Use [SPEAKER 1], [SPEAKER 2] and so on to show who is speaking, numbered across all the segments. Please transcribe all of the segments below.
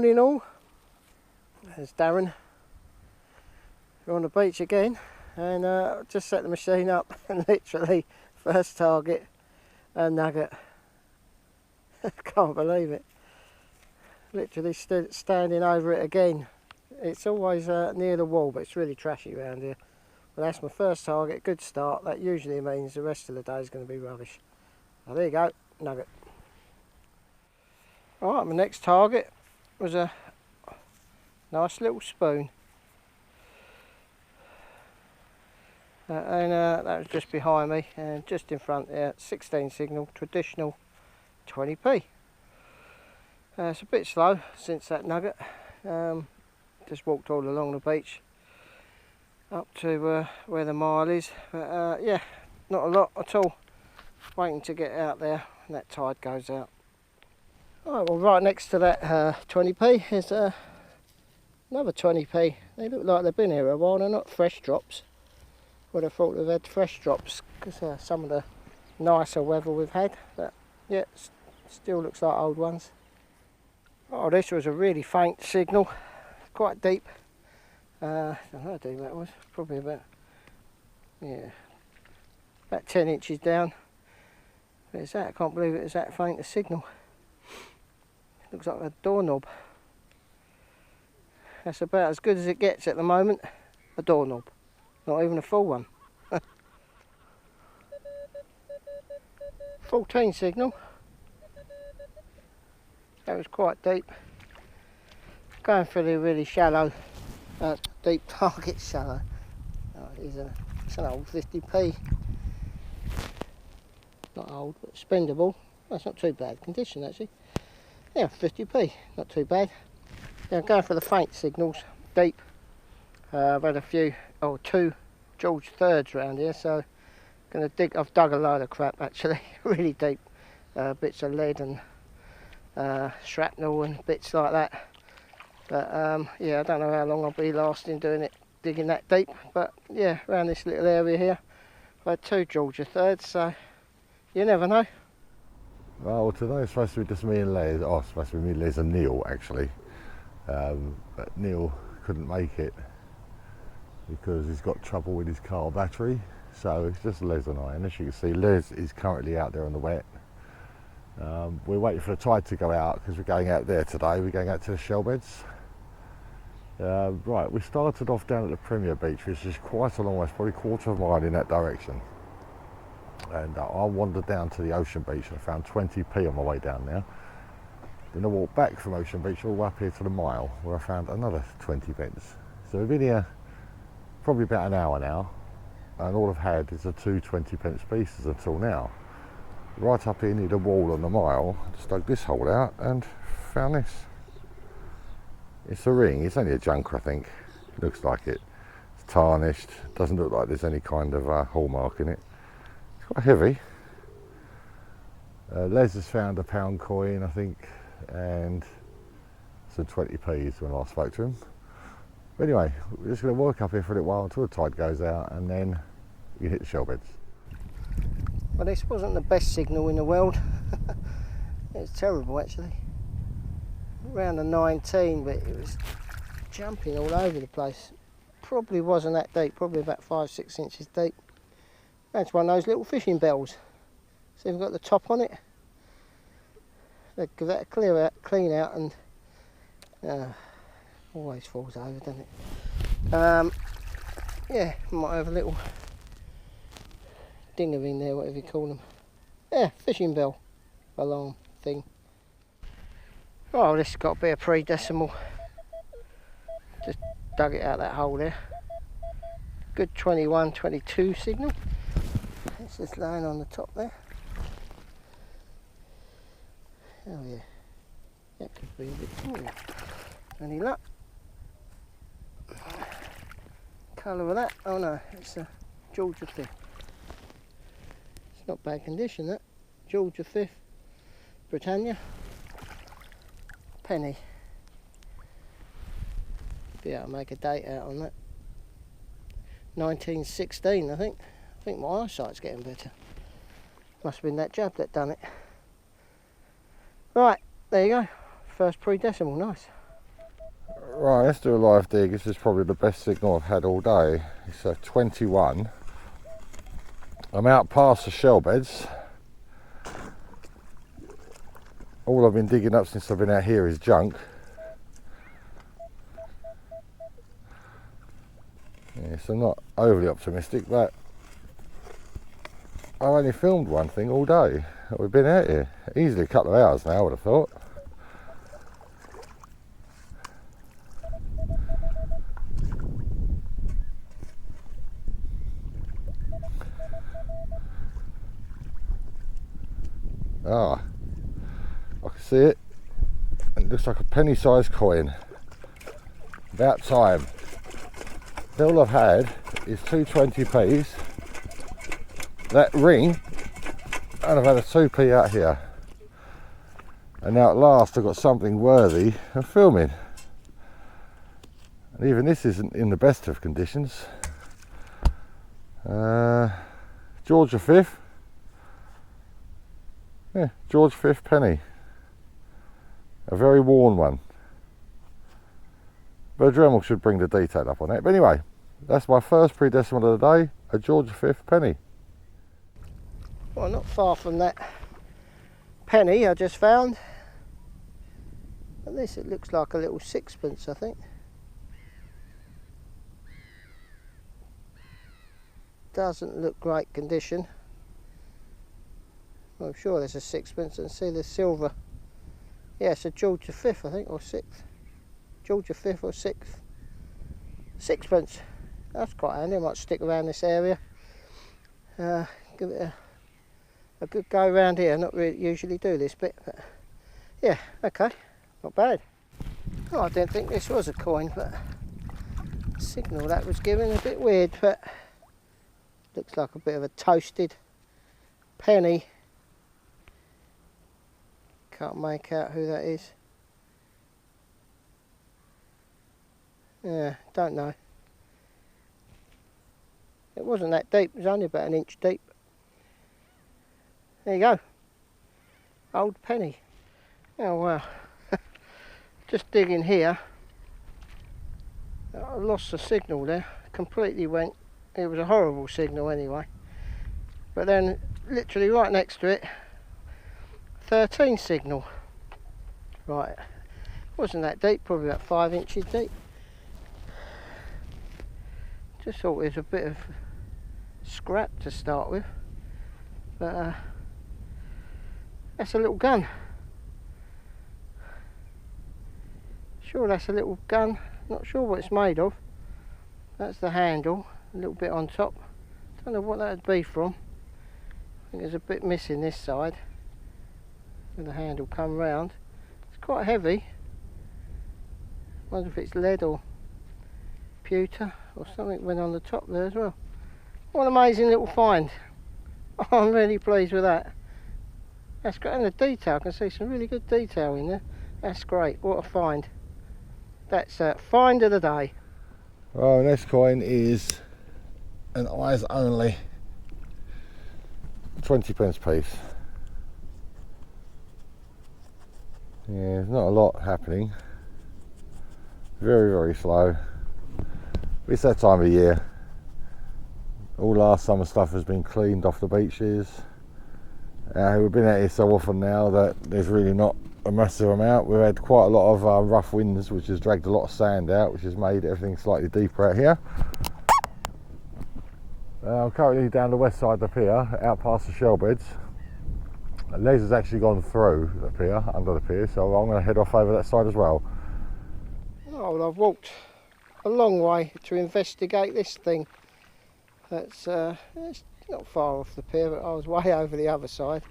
[SPEAKER 1] morning all. There's Darren. We're on the beach again, and just set the machine up and literally first target a nugget. Can't believe it. Literally standing over it again. It's always near the wall, but it's really trashy around here. But that's my first target, good start. That usually means the rest of the day is going to be rubbish. Oh, there you go, nugget. Alright, my next target was a nice little spoon. That was just behind me, and just in front there, 16 signal, traditional 20p. It's a bit slow since that nugget. Just walked all along the beach up to where the mile is, but yeah, not a lot at all. Waiting to get out there and that tide goes out. Alright, well, right next to that 20p is another 20p. They look like they've been here a while. They're not fresh drops. Would have thought they've had fresh drops because some of the nicer weather we've had, but yeah, still looks like old ones. Oh, this was a really faint signal, quite deep. I don't know how deep that was, probably about 10 inches down. But it's that, I can't believe it was that faint a signal. Looks like a doorknob. That's about as good as it gets at the moment, a doorknob. Not even a full one. 14 signal. That was quite deep. Going for the really shallow, deep target shallow. Oh, it's an old 50p. Not old, but spendable. That's not too bad condition actually. Yeah, 50p, not too bad. Yeah, going for the faint signals, deep. I've had two George thirds around here, so I've dug a load of crap actually, really deep. Bits of lead and shrapnel and bits like that. But yeah, I don't know how long I'll be lasting digging that deep. But yeah, around this little area here, I've had two George thirds, so you never know.
[SPEAKER 2] Well, today it's supposed to be just me and Les. Oh, it's supposed to be me, Les and Neil actually. But Neil couldn't make it because he's got trouble with his car battery. So it's just Les and I. And as you can see, Les is currently out there on the wet. We're waiting for the tide to go out because we're going out there today. We're going out to the shell beds. Right, we started off down at the Premier Beach, which is quite a long way, it's probably a quarter of a mile in that direction. And I wandered down to the Ocean Beach and I found 20p on my way down there. Then I walked back from Ocean Beach all the way up here to the mile where I found another 20 pence. So we've been here probably about an hour now, and all I've had is the two 20 pence pieces until now. Right up here near the wall on the mile, I just dug this hole out and found this. It's a ring, it's only a junker I think, it looks like it. It's tarnished, doesn't look like there's any kind of hallmark in it. It's quite heavy. Les has found a £1 coin I think, and some 20p's when I last spoke to him. But anyway, we're just going to work up here for a little while until the tide goes out, and then we can hit the shell beds.
[SPEAKER 1] Well, this wasn't the best signal in the world. It's terrible actually. Around the 19, but it was jumping all over the place. Probably wasn't that deep, probably about 5-6 inches deep. That's one of those little fishing bells. See if we've got the top on it. Give that a clean out, and always falls over, doesn't it? Yeah, might have a little dinger in there, whatever you call them. Yeah, fishing bell alarm thing. Oh, this has got to be a pre-decimal. Just dug it out that hole there. Good 21, 22 signal. It's just laying on the top there. Oh yeah, that could be a bit. Any luck? Colour of that? Oh no, it's a George V. It's not bad condition that. George V, Britannia. Penny. Be able to make a date out on that. 1916 I think. I think my eyesight's getting better. Must have been that jab that done it. Right, there you go. First pre-decimal, nice.
[SPEAKER 2] Right, let's do a live dig. This is probably the best signal I've had all day. It's a 21. I'm out past the shell beds. All I've been digging up since I've been out here is junk. Yeah, so I'm not overly optimistic, but I've only filmed one thing all day. We've been out here. Easily a couple of hours now, I would have thought. Ah, I can see it. It looks like a penny-sized coin. About time. All I've had is two 20p's, that ring, and I've had a 2p out here. And now at last I've got something worthy of filming. And even this isn't in the best of conditions. George V. Yeah, George V penny. A very worn one. But a Dremel should bring the detail up on it. But anyway, that's my first pre-decimal of the day, a George V penny.
[SPEAKER 1] Well, not far from that penny I just found. At least it looks like a little sixpence, I think. Doesn't look great condition. I'm sure there's a sixpence, and see the silver. Yeah, it's a George V, I think, or sixth. George V or sixth. Sixpence. That's quite handy. I might stick around this area. Give it a good go around here. Not really usually do this bit, but yeah, okay, not bad. Oh, I didn't think this was a coin, but the signal that was given a bit weird, but looks like a bit of a toasted penny. Can't make out who that is. Yeah, don't know. It wasn't that deep, it was only about an inch deep. There you go. Old penny. Oh wow. Just digging here. I lost the signal there. Completely went. It was a horrible signal anyway. But then literally right next to it, 13 signal. Right. Wasn't that deep, probably about 5 inches deep. Just thought it was a bit of scrap to start with. But that's a little gun. Sure that's a little gun. Not sure what it's made of. That's the handle, a little bit on top. Don't know what that would be from. I think there's a bit missing this side. When the handle come round. It's quite heavy. Wonder if it's lead or pewter or something went on the top there as well. What an amazing little find. I'm really pleased with that. That's great, and the detail, I can see some really good detail in there. That's great, what a find. That's a find of the day.
[SPEAKER 2] Well, next coin is an eyes only 20p piece. Yeah, there's not a lot happening. Very, very slow. It's that time of year. All last summer stuff has been cleaned off the beaches. We've been out here so often now that there's really not a massive amount. We've had quite a lot of rough winds, which has dragged a lot of sand out, which has made everything slightly deeper out here. I'm currently down the west side of the pier, out past the shell beds. Les has actually gone through the pier, under the pier, so I'm going to head off over that side as well.
[SPEAKER 1] Oh, well, I've walked a long way to investigate this thing. It's not far off the pier, but I was way over the other side.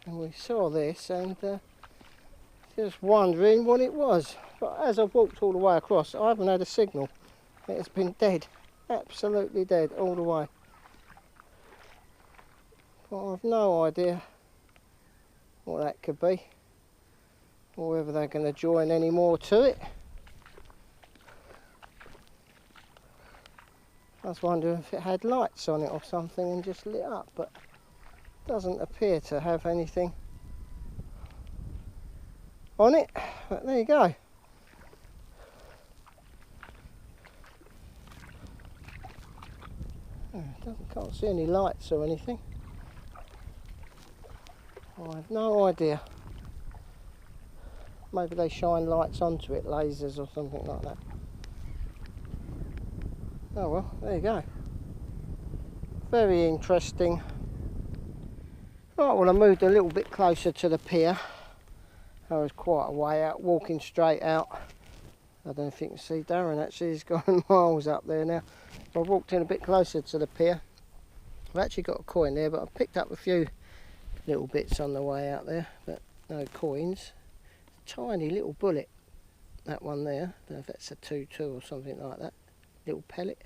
[SPEAKER 1] And we saw this and just wondering what it was. But as I've walked all the way across, I haven't had a signal. It's been dead, absolutely dead all the way. But I've no idea what that could be, or whether they're going to join any more to it. I was wondering if it had lights on it or something and just lit up, but it doesn't appear to have anything on it. But there you go. Can't see any lights or anything. I have no idea. Maybe they shine lights onto it, lasers or something like that. Oh well, there you go. Very interesting. Right, well I moved a little bit closer to the pier. I was quite a way out, walking straight out. I don't know if you can see Darren actually, he's gone miles up there now. I walked in a bit closer to the pier. I've actually got a coin there, but I picked up a few little bits on the way out there, but no coins. Tiny little bullet, that one there. I don't know if that's a 2-2 or something like that. Little pellet,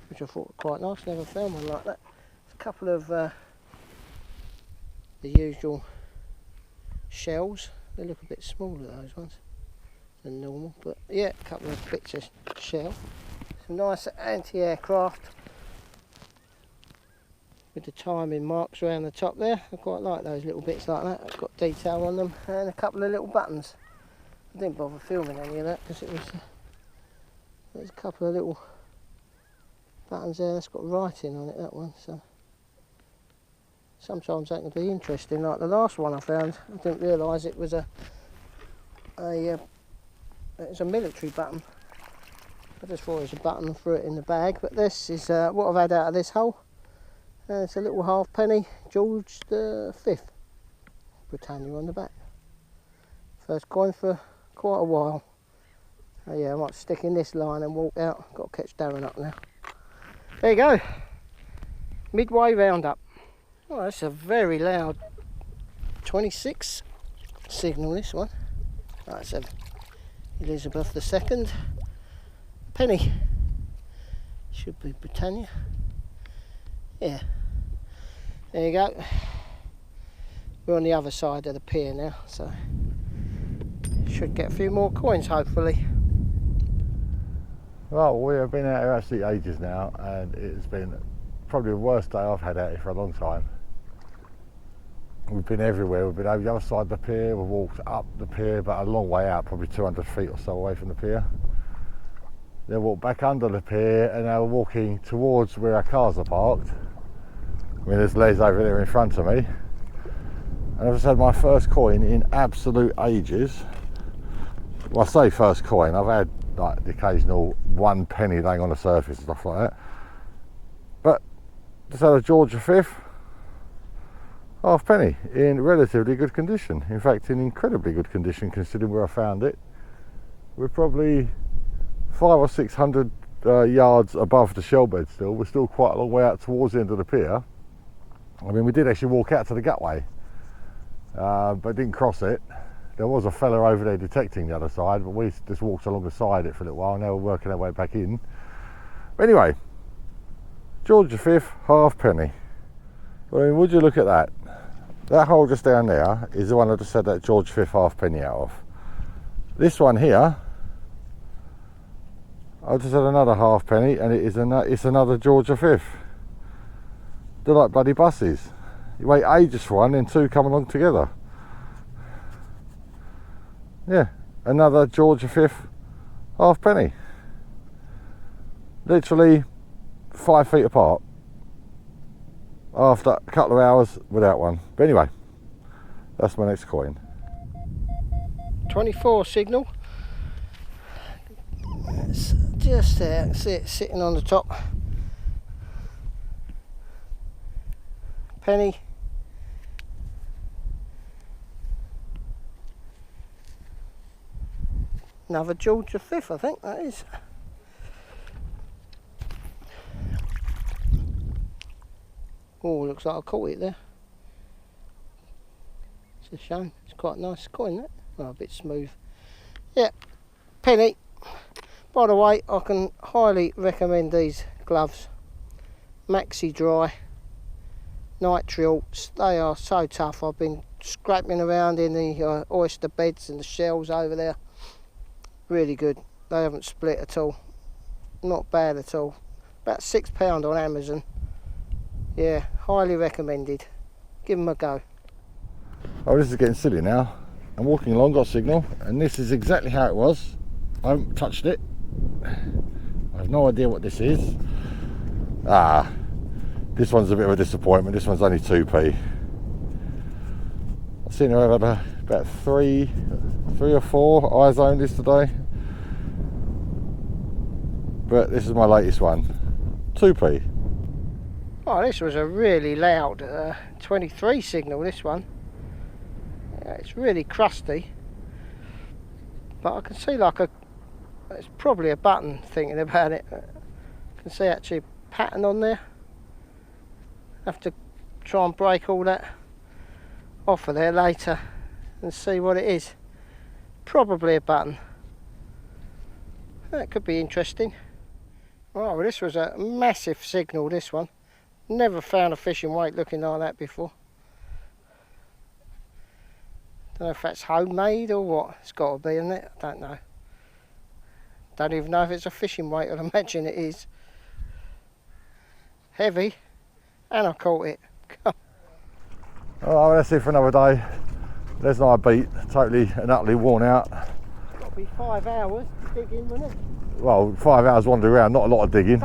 [SPEAKER 1] which I thought was quite nice. Never found one like that. A couple of the usual shells. They look a bit smaller, those ones, than normal, but yeah, a couple of bits of shell. Some nice anti-aircraft with the timing marks around the top there. I quite like those little bits like that. It's got detail on them, and a couple of little buttons. I didn't bother filming any of that because there's a couple of little buttons there. That's got writing on it, that one. So sometimes that can be interesting. Like the last one I found, I didn't realise it was a military button. I just thought it was a button, threw it in the bag. But this is what I've had out of this hole. It's a little halfpenny, George V, Britannia on the back. First coin for quite a while. Oh yeah, I might stick in this line and walk out. Got to catch Darren up now. There you go. Midway roundup. Oh, that's a very loud 26 signal, this one. That's a Elizabeth II. Penny. Should be Britannia. Yeah. There you go. We're on the other side of the pier now, so should get a few more coins hopefully.
[SPEAKER 2] Well, we have been out here actually ages now, and it's been probably the worst day I've had out here for a long time. We've been everywhere. We've been over the other side of the pier, we've walked up the pier, but a long way out, probably 200 feet or so away from the pier. Then walked back under the pier, and now we're walking towards where our cars are parked. I mean, there's Les over there in front of me. And I've just had my first coin in absolute ages. Well, I say first coin, I've had like the occasional 1 penny laying on the surface and stuff like that. But just had a George V halfpenny in relatively good condition. In fact, in incredibly good condition considering where I found it. We're probably 500 or 600 yards above the shell bed still. We're still quite a long way out towards the end of the pier. I mean, we did actually walk out to the gutway, but didn't cross it. There was a fella over there detecting the other side, but we just walked along the side it for a little while. Now we're working our way back in. But anyway, George V halfpenny. I mean, would you look at that? That hole just down there is the one I just had that George V halfpenny out of. This one here, I just had another halfpenny, and it's another George V. They're like bloody buses. You wait ages for one, then two come along together. Yeah, another George V halfpenny. Literally 5 feet apart. After a couple of hours without one. But anyway, that's my next coin.
[SPEAKER 1] 24 signal. It's just there, see it sitting on the top. Penny. Another George V, I think that is. Oh, looks like I caught it there. It's a shame. It's quite a nice coin, that. Oh, a bit smooth. Yeah, penny. By the way, I can highly recommend these gloves. Maxi dry. Nitrials. They are so tough. I've been scraping around in the oyster beds and the shells over there. Really good. They haven't split at all. Not bad at all. About £6 on Amazon. Yeah, highly recommended. Give them a go.
[SPEAKER 2] Oh, this is getting silly now. I'm walking along, got a signal, and this is exactly how it was. I haven't touched it. I have no idea what this is. This one's a bit of a disappointment. This one's only 2p. I've seen her have about three or four eyes on this today, but this is my latest one, 2p.
[SPEAKER 1] Oh, this was a really loud 23 signal, this one. Yeah, it's really crusty, but I can see like it's probably a button thinking about it. I can see actually a pattern on there. Have to try and break all that off of there later and see what it is. Probably a button. That could be interesting. Oh, well, this was a massive signal, this one. Never found a fishing weight looking like that before. Don't know if that's homemade or what. It's got to be, isn't it? I don't know. Don't even know if it's a fishing weight. I'd imagine it is. Heavy, and I caught it.
[SPEAKER 2] Alright, that's it for another day. There's another beat, totally and utterly worn out.
[SPEAKER 1] Got to be 5 hours digging, wouldn't it?
[SPEAKER 2] Well, 5 hours wandering around, not a lot of digging.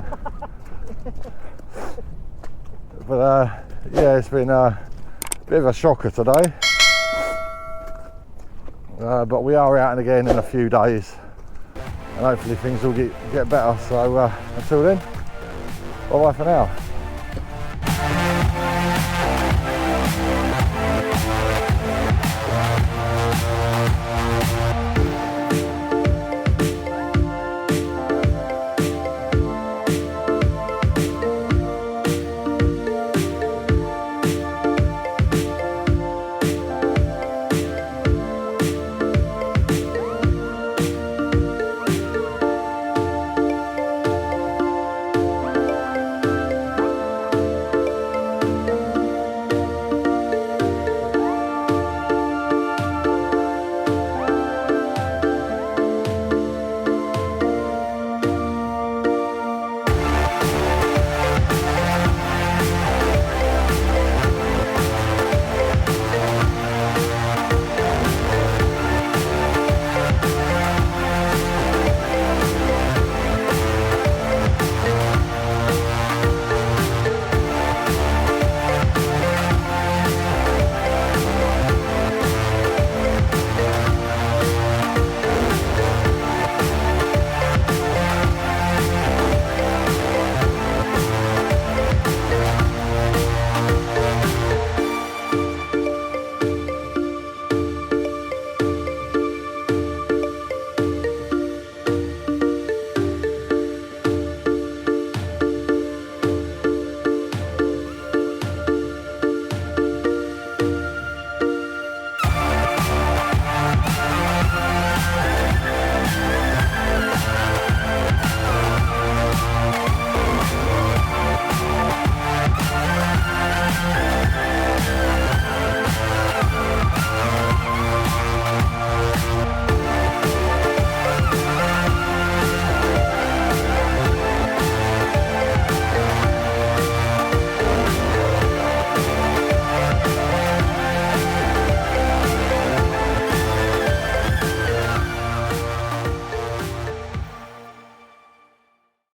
[SPEAKER 2] But yeah, it's been a bit of a shocker today. But we are out and again in a few days, and hopefully things will get better. So until then, bye bye for now.